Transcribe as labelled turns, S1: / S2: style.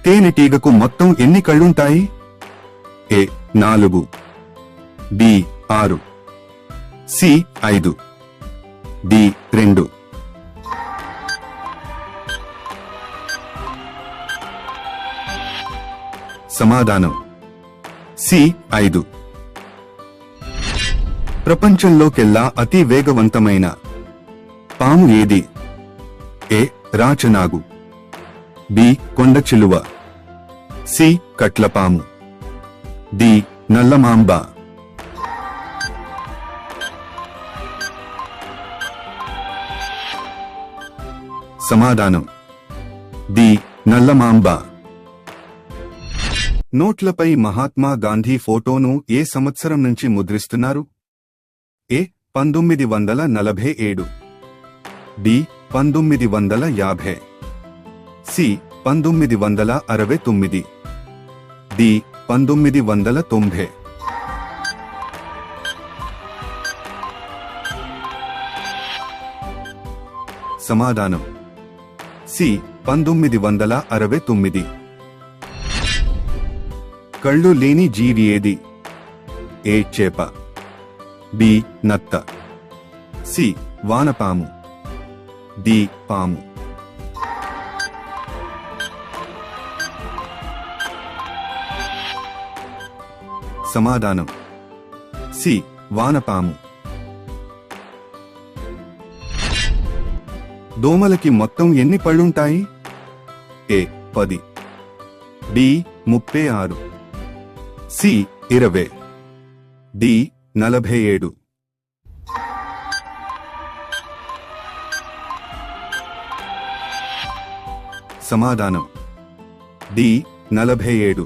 S1: తేనెటీగకు మొత్తం ఎన్ని కళ్ళుంటాయి? ఏ 4, B 6, C 5, D 2. సమాధానం సి 5. ప్రపంచంలోకెల్లా అతి వేగవంతమైన పాము ఏది? ఏ రాచనాగు, బి కొండచిలువ, సి కట్లపాము, డి నల్లమాంబ. సమాధానం డి నల్లమాంబ. నోట్లపై మహాత్మా గాంధీ ఫోటోను ఏ సంవత్సరం నుంచి ముద్రిస్తున్నారు? ఏ 1947, బి 1950, సి 1969, డి 1990. సమాధానం సి 1969. కళ్ళు లేని జీవి ఏది? ఏ చేప, బి నత్త, సి వానపాము, డి పాము. సమాధానం సి వానపాము. దోమలకి మొత్తం ఎన్ని పళ్ళుంటాయి? ఏ 10, బి 36, సి 20, డి 47. సమాధానం డి 47.